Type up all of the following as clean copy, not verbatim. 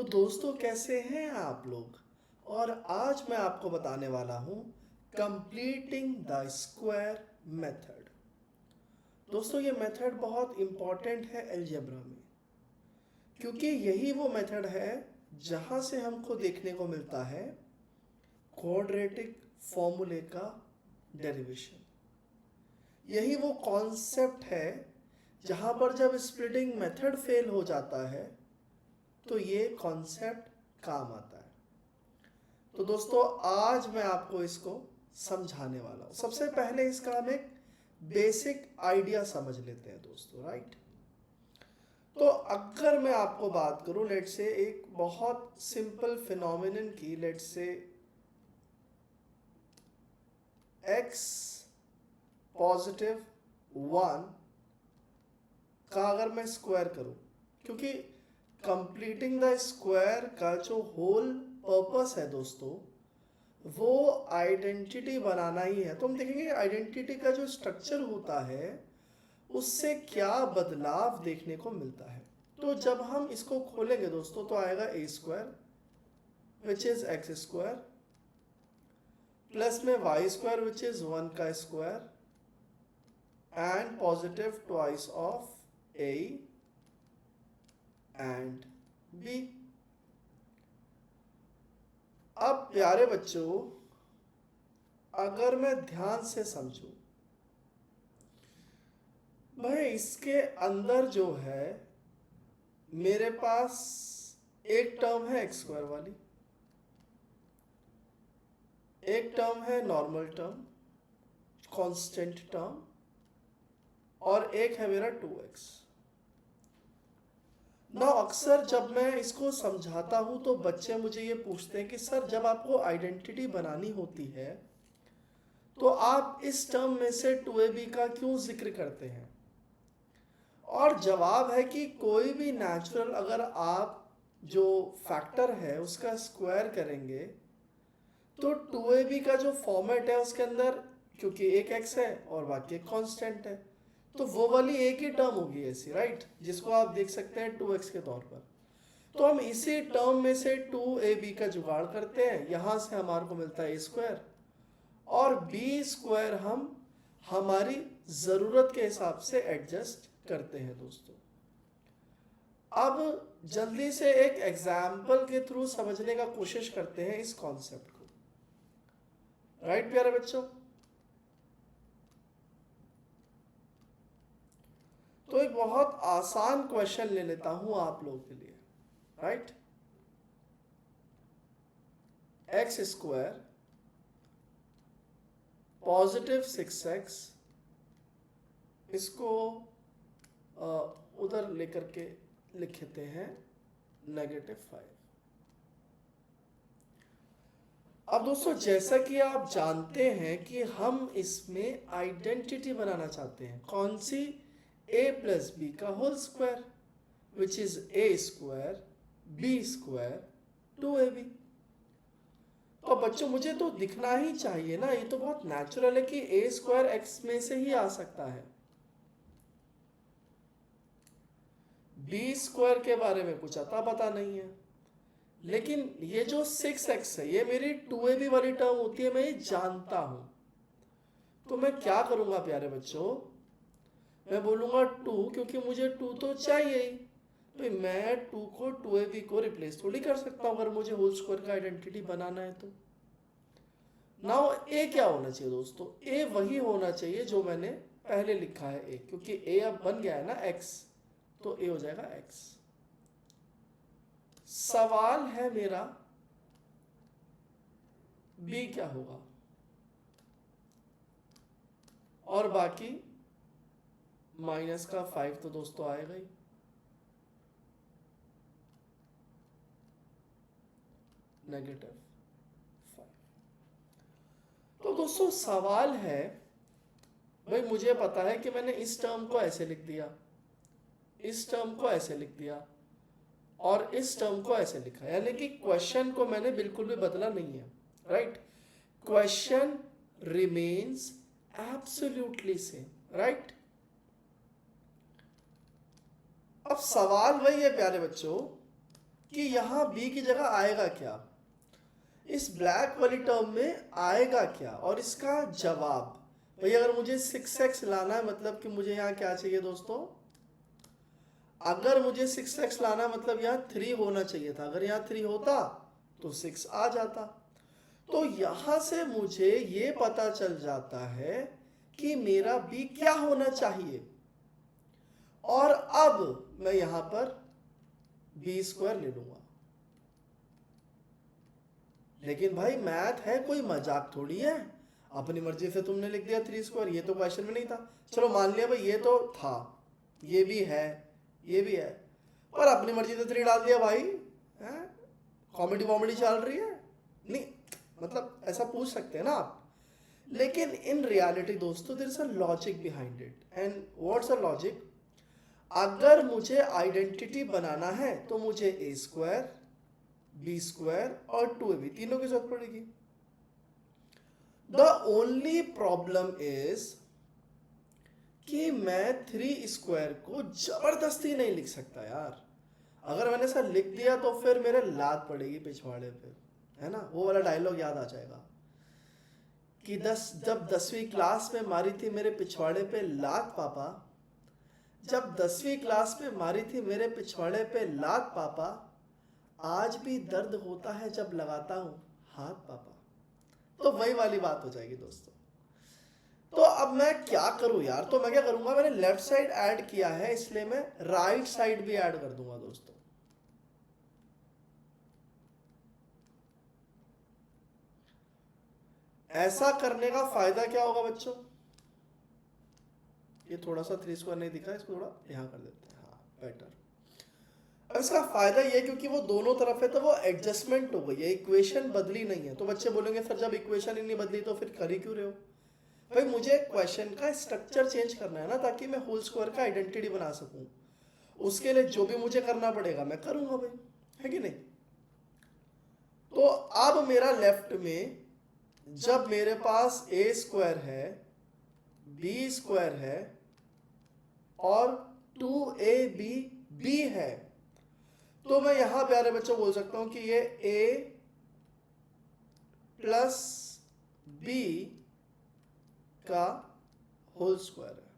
तो दोस्तों कैसे हैं आप लोग। और आज मैं आपको बताने वाला हूं कंप्लीटिंग द स्क्वायर मेथड। दोस्तों ये मेथड बहुत इंपॉर्टेंट है अलजेब्रा में, क्योंकि यही वो मेथड है जहां से हमको देखने को मिलता है क्वाड्रेटिक फॉर्मूले का डेरिवेशन। यही वो कॉन्सेप्ट है जहां पर जब स्प्लिटिंग मेथड फेल हो जाता है तो ये कॉन्सेप्ट काम आता है। तो दोस्तों आज मैं आपको इसको समझाने वाला हूं। सबसे पहले इसका हम एक बेसिक आइडिया समझ लेते हैं दोस्तों, राइट। तो अगर मैं आपको बात करूं लेट से एक बहुत सिंपल फिनोमिनन की, लेट से x +1 का अगर मैं स्क्वायर करूं, क्योंकि कंप्लीटिंग द स्क्वायर का जो होल पर्पस है दोस्तों वो आइडेंटिटी बनाना ही है। तो हम देखेंगे आइडेंटिटी का जो स्ट्रक्चर होता है उससे क्या बदलाव देखने को मिलता है। तो जब हम इसको खोलेंगे दोस्तों तो आएगा A square which is X square plus में वाई स्क्वायर विच इज 1 का square and positive twice of A and B. अब प्यारे बच्चों अगर मैं ध्यान से समझूं, भाई इसके अंदर जो है मेरे पास एक टर्म है एक्स स्क्वायर वाली, एक टर्म है नॉर्मल टर्म कांस्टेंट टर्म, और एक है मेरा 2x। ना अक्सर जब मैं इसको समझाता हूं तो बच्चे मुझे ये पूछते हैं कि सर जब आपको आइडेंटिटी बनानी होती है तो आप इस टर्म में से 2ab का क्यों जिक्र करते हैं। और जवाब है कि कोई भी नेचुरल अगर आप जो फैक्टर है उसका स्क्वायर करेंगे तो 2ab का जो फॉर्मेट है उसके अंदर, क्योंकि एक x है और बाकी एक कांस्टेंट है, तो वो वाली एक ही टर्म होगी ऐसी, राइट, जिसको आप देख सकते हैं 2x के तौर पर। तो हम इसी टर्म में से 2ab का जुगाड़ करते हैं, यहां से हमारे को मिलता है a स्क्वायर, और b स्क्वायर हम हमारी जरूरत के हिसाब से एडजस्ट करते हैं दोस्तों। अब जल्दी से एक एग्जाम्पल के थ्रू समझने का कोशिश करते हैं इस कॉन्सेप्ट को, राइट प्यारे बच्चों। तो एक बहुत आसान क्वेश्चन ले लेता हूं आप लोगों के लिए, right. X square positive 6x, इसको उधर लेकर के लिखते हैं -5। अब दोस्तों जैसा कि आप जानते हैं कि हम इसमें आइडेंटिटी बनाना चाहते हैं, कौन सी, a प्लस बी का whole square which is a square b square 2ab। तो बच्चों मुझे तो दिखना ही चाहिए ना, ये तो बहुत नेचुरल है कि a स्क्वायर x में से ही आ सकता है। b स्क्वायर के बारे में कुछ अता पता नहीं है, लेकिन ये जो 6x है ये मेरी 2ab वाली टर्म होती है, मैं ये जानता हूं। तो मैं क्या करूंगा प्यारे बच्चों, मैं बोलूंगा 2, क्योंकि मुझे 2 तो चाहिए ही, तो मैं 2 को 2ab को रिप्लेस थोड़ी कर सकता हूं अगर मुझे होल स्क्वायर का आइडेंटिटी बनाना है। तो नाउ ए क्या होना चाहिए दोस्तों, ए वही होना चाहिए जो मैंने पहले लिखा है ए, क्योंकि ए अब बन गया है ना x, तो ए हो जाएगा x। सवाल है मेरा b क्या होगा, और बाकी -5 तो दोस्तों आएगा ही, -5। तो दोस्तों सवाल है, भाई मुझे पता है कि मैंने इस टर्म को ऐसे लिख दिया, इस टर्म को ऐसे लिख दिया, और इस टर्म को ऐसे लिखा, यानी कि क्वेश्चन को मैंने बिल्कुल भी बदला नहीं है, right. Question remains absolutely same, right. अब सवाल वही है प्यारे बच्चों कि यहाँ b की जगह आएगा क्या, इस ब्लैक वाली टर्म में आएगा क्या, और इसका जवाब भाई अगर मुझे 6x लाना है मतलब कि मुझे यहाँ क्या चाहिए दोस्तों, अगर मुझे 6x लाना है मतलब यहाँ 3 होना चाहिए था, अगर यहाँ 3 होता तो 6 आ जाता। तो यहां से मुझे ये पता चल जाता है कि मेरा b क्या होना चाहिए, और अब मैं यहां पर b स्क्वायर ले लूंगा। लेकिन भाई मैथ है कोई मजाक थोड़ी है, अपनी मर्जी से तुमने लिख दिया 3 स्क्वायर, ये तो क्वेश्चन में नहीं था। चलो मान लिया भाई ये तो था, ये भी है, ये भी है, पर अपनी मर्जी से 3 डाल दिया भाई, कॉमेडी वॉमेडी चल रही है नहीं, मतलब ऐसा पूछ सकते हैं ना आप। लेकिन इन रियलिटी दोस्तों there is a logic behind it, and what's a logic, अगर मुझे आइडेंटिटी बनाना है तो मुझे ए स्क्वायर, बी स्क्वायर और 2ab तीनों की जरूरत पड़ेगी। द ओनली प्रॉब्लम इज कि मैं 3 स्क्वायर को जबरदस्ती नहीं लिख सकता यार, अगर मैंने ऐसा लिख दिया तो फिर मेरे लात पड़ेगी पिछवाड़े पे, है ना, वो वाला डायलॉग याद आ जाएगा कि जब 10वीं क्लास में मारी थी मेरे पिछवाड़े पे लात पापा, जब 10वीं क्लास में मारी थी मेरे पिछवाड़े पे लात पापा, आज भी दर्द होता है जब लगाता हूं हाथ पापा। तो वही वाली बात हो जाएगी दोस्तों। तो अब मैं क्या करूं यार, तो मैं क्या करूंगा, मैंने लेफ्ट साइड ऐड किया है इसलिए मैं राइट साइड भी ऐड कर दूंगा दोस्तों। ऐसा करने का फायदा क्या होगा बच्चों, ये थोड़ा सा 3 स्क्वायर नहीं दिखा, इसको थोड़ा यहां कर देते हैं, हाँ बेटर। अब इसका फायदा ये क्योंकि वो दोनों तरफ है तो वो एडजस्टमेंट हो गई है, इक्वेशन बदली नहीं है। तो बच्चे बोलेंगे सर जब इक्वेशन ही नहीं बदली तो फिर कर ही क्यों रहे हो, भाई मुझे क्वेश्चन का स्ट्रक्चर चेंज करना है ना, ताकि मैं होल स्क्वायर का आइडेंटिटी बना सकूं। उसके लिए जो भी मुझे करना पड़ेगा मैं करूंगा भाई, है कि नहीं। तो अब मेरा लेफ्ट में जब मेरे पास ए स्क्वायर है, बी स्क्वायर है और 2ab b है, तो मैं यहां प्यारे बच्चों बोल सकता हूं कि ये a प्लस b का होल स्क्वायर है।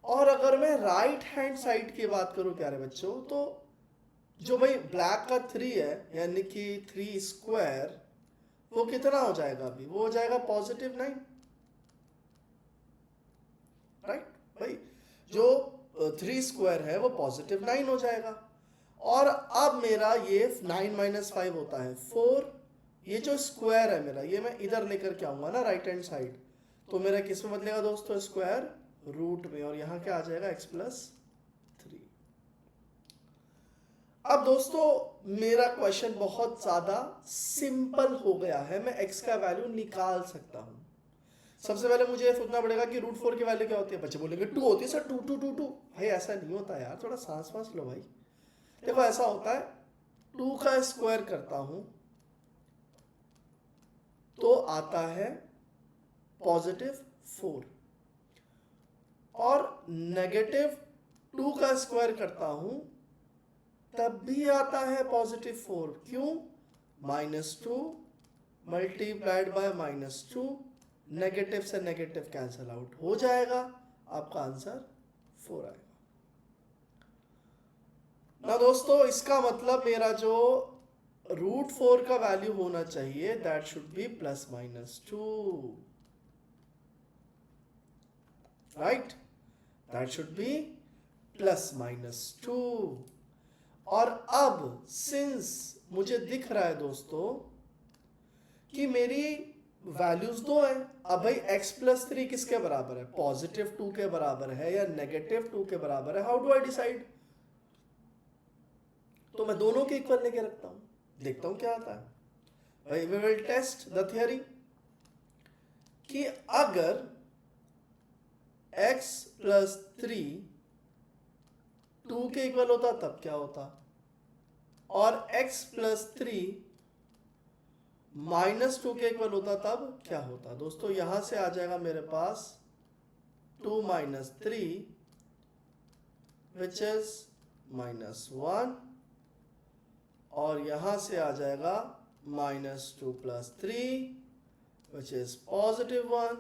और अगर मैं राइट हैंड साइड की बात करूं प्यारे बच्चों, तो जो भाई ब्लैक का 3 है यानी कि 3 स्क्वायर, वो कितना हो जाएगा अभी, वो हो जाएगा +9, राइट भाई, जो 3 स्क्वायर है वो +9 हो जाएगा। और अब मेरा ये 9 - 5 होता है 4, ये जो स्क्वायर है मेरा ये मैं इधर लेकर के आऊंगा ना राइट हैंड साइड, तो मेरा किस में बदलेगा दोस्तों, स्क्वायर रूट में, और यहां क्या आ जाएगा x+3। अब दोस्तों मेरा क्वेश्चन बहुत ज्यादा सिंपल हो गया है, मैं x का वैल्यू निकाल सकता हूं। सबसे पहले मुझे सोचना पड़ेगा कि √4 की वैल्यू क्या होती है, बच्चे बोलेंगे 2 होती है सर, 2 2 2 2, भाई ऐसा नहीं होता यार, थोड़ा सांस वांस लो भाई। देखो ऐसा होता है, 2 का स्क्वायर करता हूं तो आता है +4, और -2 का स्क्वायर करता हूं तब भी आता है +4, क्यों, -2 मल्टीप्लाइड बाय -2, नेगेटिव से नेगेटिव कैंसल आउट हो जाएगा, आपका आंसर 4 आएगा ना दोस्तों। इसका मतलब मेरा जो √4 का वैल्यू होना चाहिए that should be +-2, right, that should be +-2। और अब सिंस मुझे दिख रहा है दोस्तों कि मेरी वैल्यूज दो है, अब भाई x+3 किसके बराबर है, +2 के बराबर है या -2 के बराबर है, हाउ डू आई डिसाइड। तो मैं दोनों के इक्वल लेके रखता हूं, देखता हूं क्या आता है। भाई we will test the theory कि अगर x+3 2 के इक्वल होता तब क्या होता, और x+3 -2 के इक्वल होता तब क्या होता। दोस्तों यहां से आ जाएगा मेरे पास 2 - 3 विच इज -1 और यहां से आ जाएगा -2 + 3 विच इज +1।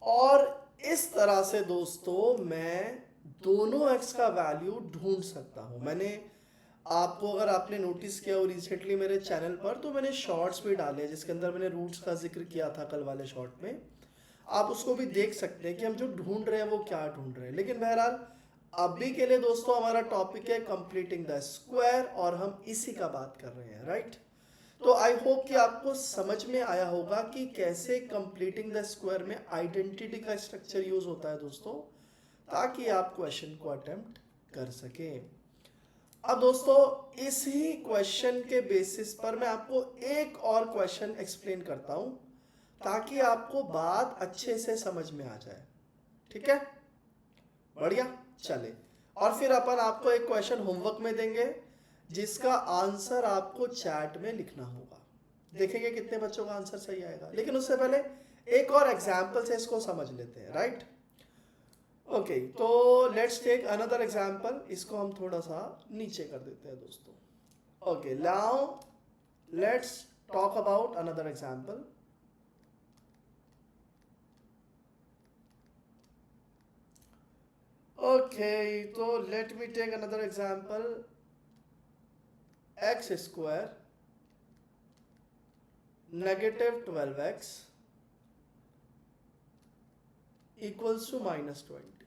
और इस तरह से दोस्तों मैं दोनों x का वैल्यू ढूंढ सकता हूं। मैंने आपको, अगर आपने नोटिस किया हो रिसेंटली मेरे चैनल पर, तो मैंने शॉर्ट्स भी डाले जिसके अंदर मैंने रूट्स का जिक्र किया था कल वाले शॉर्ट में। आप उसको भी देख सकते हैं कि हम जो ढूंढ रहे हैं वो क्या ढूंढ रहे हैं। लेकिन बहरहाल अभी के लिए दोस्तों हमारा टॉपिक है कंप्लीटिंग द स्क्वायर और हम इसी का बात कर रहे हैं, राइट। तो आई होप कि आपको समझ में आया होगा कि कैसे कंप्लीटिंग द स्क्वायर में आइडेंटिटी का स्ट्रक्चर यूज होता है दोस्तों, ताकि आप क्वेश्चन को अटेम्प्ट कर सकें। अब दोस्तों इस ही क्वेश्चन के बेसिस पर मैं आपको एक और क्वेश्चन एक्सप्लेन करता हूं, ताकि आपको बात अच्छे से समझ में आ जाए। ठीक है, बढ़िया, चले। और फिर अपन आपको एक क्वेश्चन होमवर्क में देंगे जिसका आंसर आपको चैट में लिखना होगा। देखेंगे कितने बच्चों का आंसर सही आएगा। लेकिन उससे पहले एक और एग्जाम्पल से इसको समझ लेते हैं, राइट। ओके, तो लेट्स टेक अनदर एग्जाम्पल। इसको हम थोड़ा सा नीचे कर देते हैं दोस्तों। Okay, now let's talk about another example. Okay, so let me take another example. X square -12x equals to -20.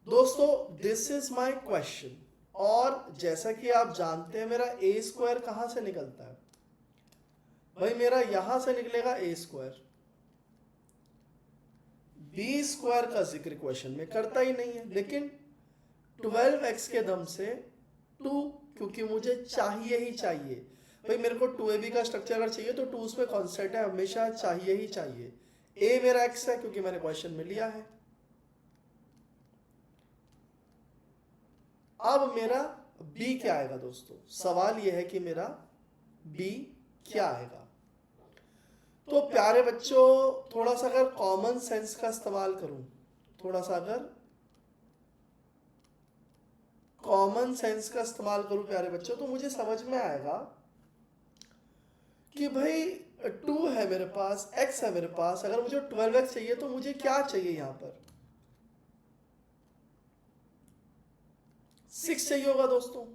दोस्तों दिस इज माई क्वेश्चन। और जैसा कि आप जानते हैं मेरा a स्क्वायर कहां से निकलता है भाई, मेरा यहां से निकलेगा a स्क्वायर। b स्क्वायर का जिक्र क्वेश्चन में करता ही नहीं है, लेकिन 12x के दम से 2, क्योंकि मुझे चाहिए ही चाहिए भाई। मेरे को 2ab का स्ट्रक्चर अगर चाहिए तो 2 उसमें कॉन्स्टेंट है, हमेशा चाहिए ही चाहिए। a मेरा x है क्योंकि मैंने क्वेश्चन में लिया है। अब मेरा b क्या आएगा दोस्तों, सवाल यह है कि मेरा b क्या आएगा। तो प्यारे बच्चों थोड़ा सा अगर कॉमन सेंस का इस्तेमाल करूं, थोड़ा सा अगर कॉमन सेंस का इस्तेमाल करूं प्यारे बच्चों, तो मुझे समझ में आएगा कि भाई 2 है मेरे पास, x है मेरे पास। अगर मुझे 12x चाहिए तो मुझे क्या चाहिए, यहां पर 6 चाहिए होगा दोस्तों।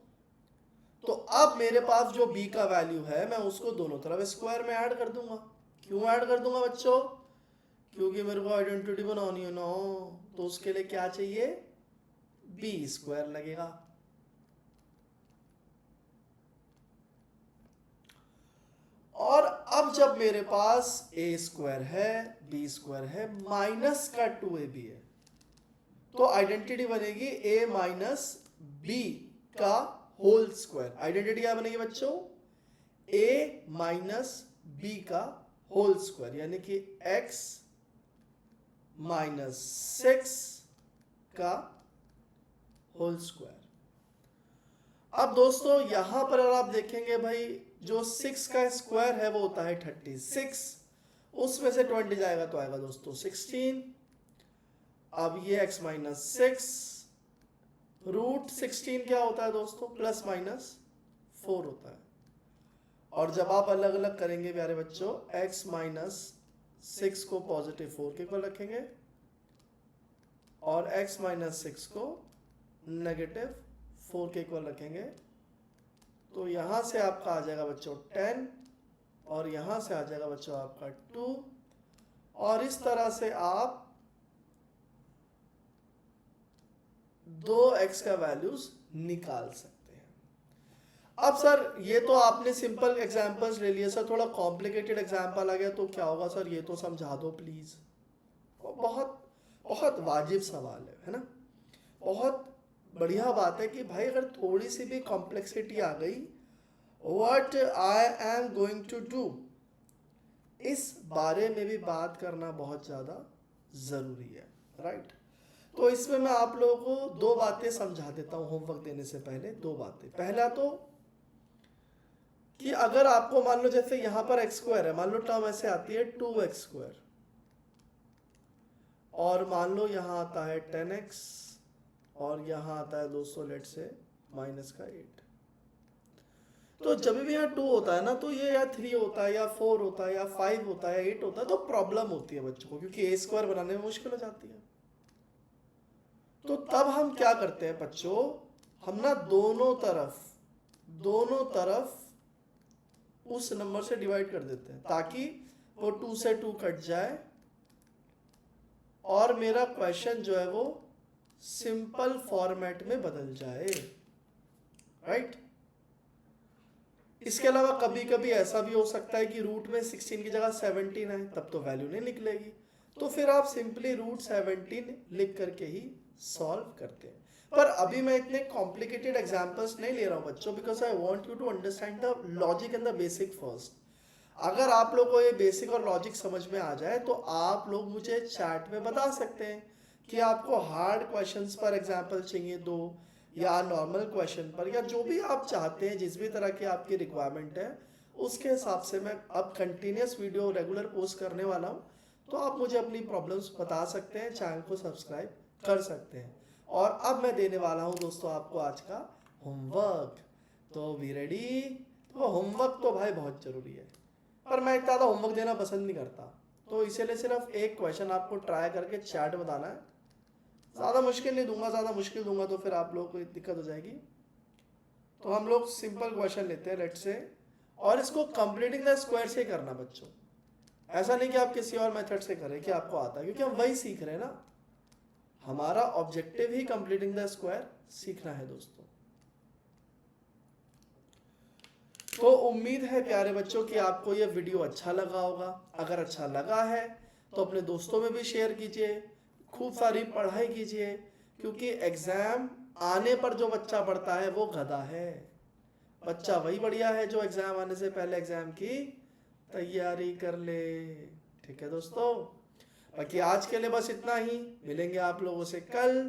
तो अब मेरे पास जो b का वैल्यू है मैं उसको दोनों तरफ स्क्वायर में ऐड कर दूंगा। क्यों ऐड कर दूंगा बच्चों, क्योंकि मेरे को आइडेंटिटी बनानी है ना, तो उसके लिए क्या चाहिए, b स्क्वायर लगेगा। और अब जब मेरे पास a स्क्वायर है, b स्क्वायर है, माइनस का 2ab है, तो आइडेंटिटी बनेगी a माइनस b का होल स्क्वायर। आइडेंटिटी क्या बनेगी बच्चों, a माइनस b का होल स्क्वायर, यानी कि x माइनस 6 का होल स्क्वायर। अब दोस्तों यहां पर अगर आप देखेंगे भाई, जो 6 का स्क्वायर है वो होता है 36, उसमें से 20 जाएगा तो आएगा दोस्तों 16। अब ये x माइनस 6 रूट 16 क्या होता है दोस्तों, प्लस माइनस 4 होता है। और जब आप अलग अलग करेंगे प्यारे बच्चों, x माइनस 6 को पॉजिटिव 4 के इक्वल रखेंगे और x माइनस 6 को नेगेटिव 4 के इक्वल रखेंगे, तो यहां से आपका आ जाएगा बच्चों 10 और यहां से आ जाएगा बच्चों आपका 2। और इस तरह से आप 2x का वैल्यूज निकाल सकते हैं। अब सर ये तो आपने सिंपल एग्जांपल्स ले लिए, सर थोड़ा कॉम्प्लिकेटेड एग्जांपल आ गया तो क्या होगा सर, ये तो समझा दो प्लीज। बहुत बहुत वाजिब सवाल है ना। बहुत बढ़िया बात है कि भाई अगर थोड़ी सी भी कॉम्प्लेक्सिटी आ गई, what I am going to do, इस बारे में भी बात करना बहुत ज्यादा जरूरी है, राइट। तो इसमें मैं आप लोगों को 2 बातें समझा देता हूं होमवर्क देने से पहले। 2 बातें, पहला तो कि अगर आपको मान लो जैसे यहां पर x स्क्वायर है, मान लो टर्म ऐसे आती है 2x स्क्वायर, और मान लो यहां आता है 10x और यहाँ आता है दोस्तों लेट से -8। तो जब भी यहाँ 2 होता है ना, तो ये या 3 होता है या 4 होता है या 5 होता है या 8 होता है, तो प्रॉब्लम होती है बच्चों को, क्योंकि ए स्क्वायर बनाने में मुश्किल हो जाती है। तो तब हम क्या करते हैं बच्चों, हम ना दोनों तरफ उस नंबर से डिवाइड कर देते हैं, ताकि वो 2 से 2 कट जाए और मेरा क्वेश्चन जो है वो सिंपल फॉर्मेट में बदल जाए, राइट। इसके अलावा कभी कभी ऐसा भी हो सकता है कि रूट में 16 की जगह 17 है, तब तो वैल्यू नहीं निकलेगी, तो फिर आप सिंपली रूट 17 लिख करके ही सॉल्व करते हैं। पर अभी मैं इतने कॉम्प्लिकेटेड एग्जांपल्स नहीं ले रहा हूं बच्चों, because I want you to understand the logic and the basic first. अगर आप लोगों को ये बेसिक और लॉजिक समझ में आ जाए तो आप लोग मुझे चैट में बता सकते हैं कि आपको हार्ड क्वेश्चंस पर एग्जांपल चाहिए 2, या नॉर्मल क्वेश्चन पर, या जो भी आप चाहते हैं, जिस भी तरह की आपकी रिक्वायरमेंट है, उसके हिसाब से मैं अब कंटिन्यूस वीडियो रेगुलर पोस्ट करने वाला हूँ। तो आप मुझे अपनी प्रॉब्लम्स बता सकते हैं, चैनल को सब्सक्राइब कर सकते हैं। और अब मैं देने वाला हूँ दोस्तों आपको आज का होमवर्क। तो वी रेडी? तो होमवर्क तो भाई बहुत जरूरी है, पर मैं इतना ज़्यादा होमवर्क देना पसंद नहीं करता, तो इसीलिए सिर्फ एक क्वेश्चन आपको ट्राई करके चैट में बताना है। ज़्यादा मुश्किल नहीं दूंगा, ज़्यादा मुश्किल दूंगा तो फिर आप लोगों को दिक्कत हो जाएगी। तो हम लोग सिंपल क्वेश्चन लेते हैं लेट से, और इसको कंप्लीटिंग द स्क्वायर से करना बच्चों। ऐसा नहीं कि आप किसी और मेथड से करें कि आपको आता है, क्योंकि हम वही सीख रहे हैं ना। हमारा objective he completing the square सीखना है दोस्तों। तो उम्मीद है प्यारे बच्चों कि आपको ये वीडियो अच्छा लगा होगा। अगर अच्छा लगा है तो अपने दोस्तों में भी शेयर कीजिए, खूब सारी पढ़ाई कीजिए, क्योंकि एग्जाम आने पर जो बच्चा पढ़ता है वो गधा है। बच्चा वही बढ़िया है जो एग्जाम आने से पहले एग्जाम की तैयारी कर ले। ठीक है दोस्तों, बाकी आज के लिए बस इतना ही। मिलेंगे आप लोगों से कल।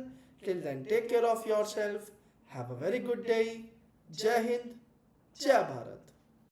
Till then take care of yourself, have a very good day. जय हिंद, जय भारत।